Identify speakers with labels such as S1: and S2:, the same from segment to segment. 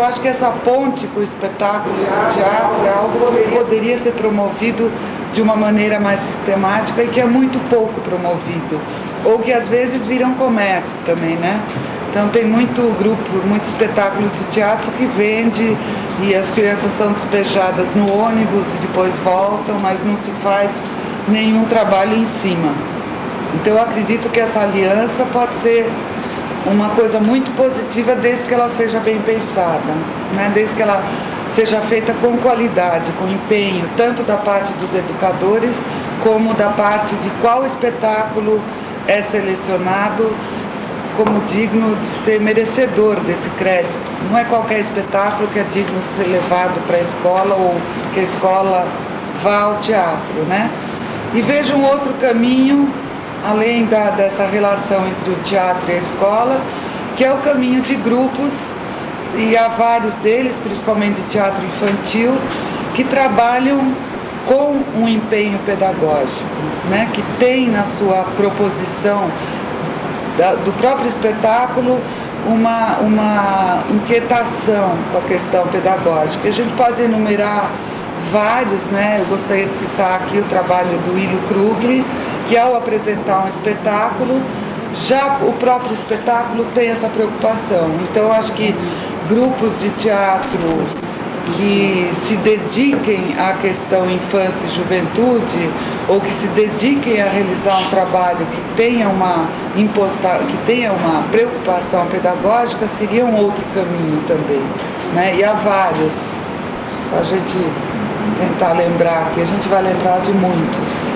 S1: acho que essa ponte com o espetáculo de teatro é algo que poderia ser promovido de uma maneira mais sistemática e que é muito pouco promovido, ou que às vezes vira um comércio também, né? Então tem muito grupo, muito espetáculo de teatro que vende e as crianças são despejadas no ônibus e depois voltam, mas não se faz nenhum trabalho em cima. Então eu acredito que essa aliança pode ser uma coisa muito positiva desde que ela seja bem pensada, né? Desde que ela seja feita com qualidade, com empenho, tanto da parte dos educadores como da parte de qual espetáculo é selecionado como digno de ser merecedor desse crédito. Não é qualquer espetáculo que é digno de ser levado para a escola ou que a escola vá ao teatro, né? E vejo um outro caminho, além dessa relação entre o teatro e a escola, que é o caminho de grupos, e há vários deles, principalmente de teatro infantil, que trabalham com um empenho pedagógico, né? Que tem na sua proposição do próprio espetáculo uma inquietação com a questão pedagógica. A gente pode enumerar vários, né? Eu gostaria de citar aqui o trabalho do Ilho Krugli, que ao apresentar um espetáculo, já o próprio espetáculo tem essa preocupação. Então eu acho que grupos de teatro que se dediquem à questão infância e juventude, ou que se dediquem a realizar um trabalho que tenha uma preocupação pedagógica, seria um outro caminho também, né? E há vários. Só a gente tentar lembrar aqui, a gente vai lembrar de muitos.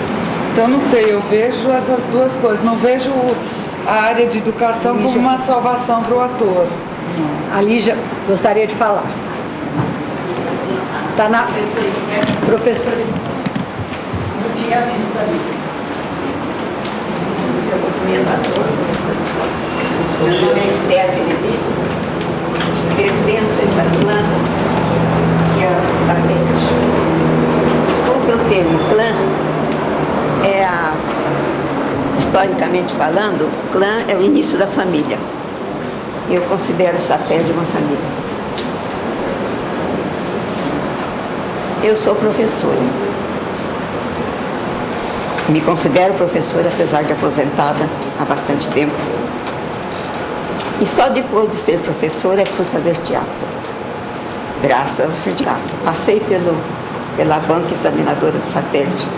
S1: Então não sei, eu vejo essas duas coisas, não vejo a área de educação como uma salvação para o ator. Não.
S2: A Lígia gostaria de falar. Está na... Professora.
S3: Eu tinha visto ali. Eu cumprimento a todos. Meu nome é Esther Benevides. Pertenço a essa clã, que é o satélite. Desculpe o termo clã. Historicamente falando, clã é o início da família. Eu considero o satélite uma família. Eu sou professora. Me considero professora, apesar de aposentada há bastante tempo. E só depois de ser professora é que fui fazer teatro. Graças ao sindicato. Passei pela banca examinadora do satélite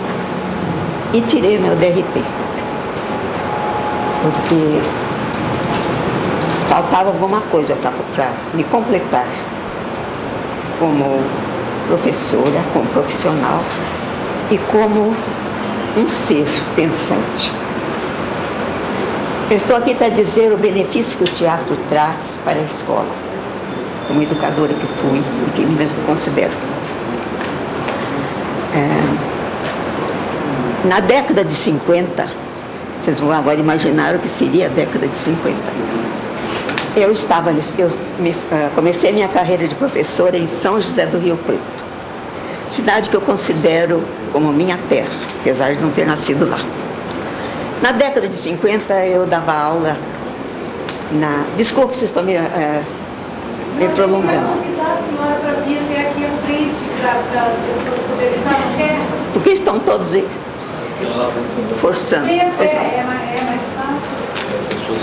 S3: e tirei meu DRT. Porque faltava alguma coisa para me completar como professora, como profissional e como um ser pensante. Eu estou aqui para dizer o benefício que o teatro traz para a escola, como educadora que fui e que me considero. Na década de 50, vocês vão agora imaginar o que seria a década de 50. Comecei a minha carreira de professora em São José do Rio Preto, cidade que eu considero como minha terra, apesar de não ter nascido lá. Na década de 50 eu dava aula Desculpe se estou me prolongando.
S4: Eu vou convidar a senhora para vir até aqui à frente, para as pessoas poderem estar no pé.
S3: Porque estão todos forçando.
S4: Vem até, é mais fácil.
S5: As pessoas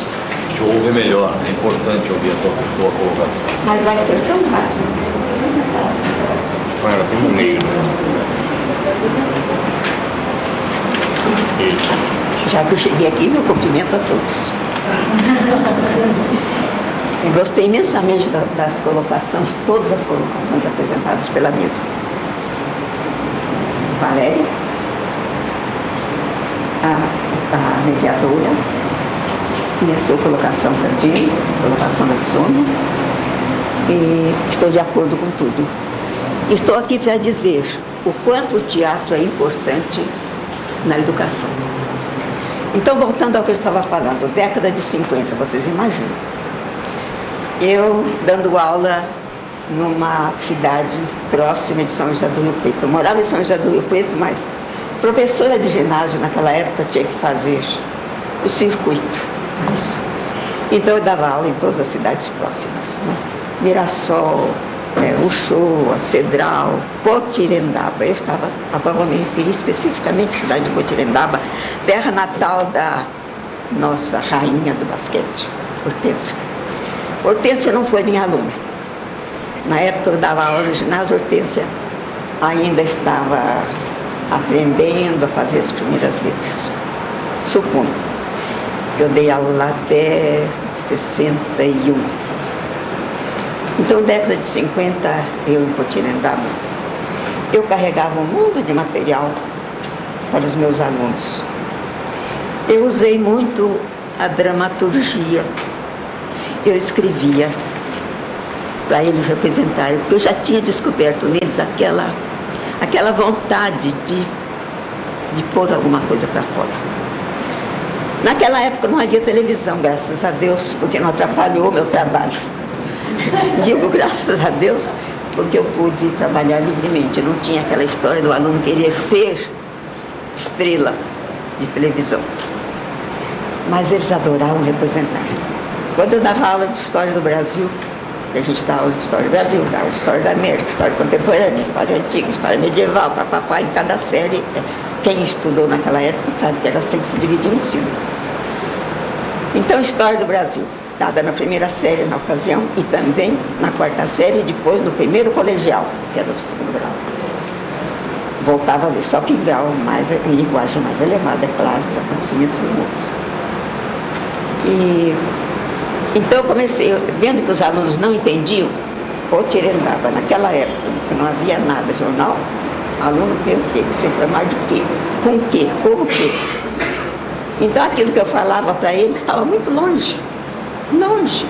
S5: te ouvem melhor, é importante ouvir a tua colocação.
S3: Mas vai ser tão rápido.
S5: Olha, tem um meio, né?
S3: Já que eu cheguei aqui, meu cumprimento a todos. Eu gostei imensamente das colocações, todas as colocações apresentadas pela mesa. Valéria, a mediadora, e a sua colocação também, a colocação da Sônia, e estou de acordo com tudo. Estou aqui para dizer o quanto o teatro é importante na educação. Então, voltando ao que eu estava falando, década de 50, vocês imaginam. Eu dando aula numa cidade próxima de São José do Rio Preto. Eu morava em São José do Rio Preto, mas professora de ginásio naquela época tinha que fazer o circuito. Isso. Então eu dava aula em todas as cidades próximas, né? Mirassol, Uchoa, Cedral, Potirendaba. Eu agora vou me referir especificamente à cidade de Potirendaba, terra natal da nossa rainha do basquete, Hortência. Hortência não foi minha aluna. Na época eu dava aula no ginásio, Hortência ainda estava aprendendo a fazer as primeiras letras. Suponho. Eu dei aula lá até 61. Então, década de 50, eu em Potirendaba, eu carregava um mundo de material para os meus alunos. Eu usei muito a dramaturgia. Eu escrevia para eles representarem, porque eu já tinha descoberto neles aquela vontade de pôr alguma coisa para fora. Naquela época não havia televisão, graças a Deus, porque não atrapalhou o meu trabalho. Digo graças a Deus, porque eu pude trabalhar livremente. Não tinha aquela história do aluno querer ser estrela de televisão. Mas eles adoravam representar. Quando eu dava aula de História do Brasil, a gente dava aula de História do Brasil, dava História da América, História Contemporânea, História Antiga, História Medieval, papapá, em cada série. Quem estudou naquela época sabe que era assim que se dividia o ensino. Então, História do Brasil, dada na primeira série na ocasião, e também na quarta série, e depois no primeiro colegial, que era o segundo grau. Voltava a ler, só que em grau mais, em linguagem mais elevada, é claro, os acontecimentos são outros. E então eu comecei, vendo que os alunos não entendiam, Potirendaba, naquela época, que não havia nada, jornal, aluno tem o quê? Se informar de quê? Com o quê? Como o quê? Então aquilo que eu falava para eles estava muito longe. Longe.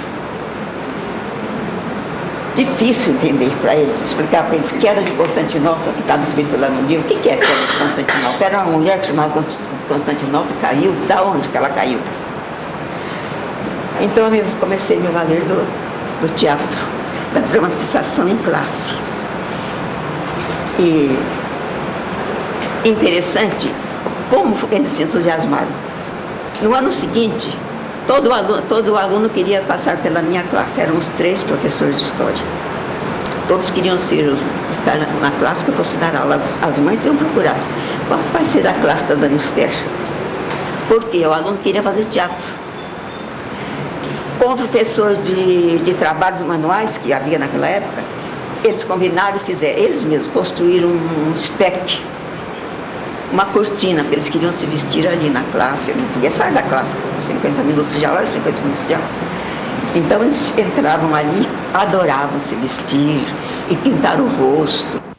S3: Difícil entender para eles, explicar para eles que era de Constantinopla, que estava escrito lá no livro. O que era de Constantinopla? Era uma mulher que chamava Constantinopla, caiu. Da onde que ela caiu? Então eu comecei a me valer do teatro, da dramatização em classe. E interessante como eles se entusiasmaram. No ano seguinte, todo aluno queria passar pela minha classe. Éramos 3 professores de história. Todos queriam estar na classe que eu fosse dar aula. As mães iam procurar. Qual vai ser a classe da Dona Esther? Porque o aluno queria fazer teatro. Com o professor de trabalhos manuais que havia naquela época, eles combinaram e fizeram, eles mesmos construíram um spec, uma cortina, porque eles queriam se vestir ali na classe. Eu não podia sair da classe, 50 minutos de aula, 50 minutos de aula. Então eles entravam ali, adoravam se vestir e pintar o rosto.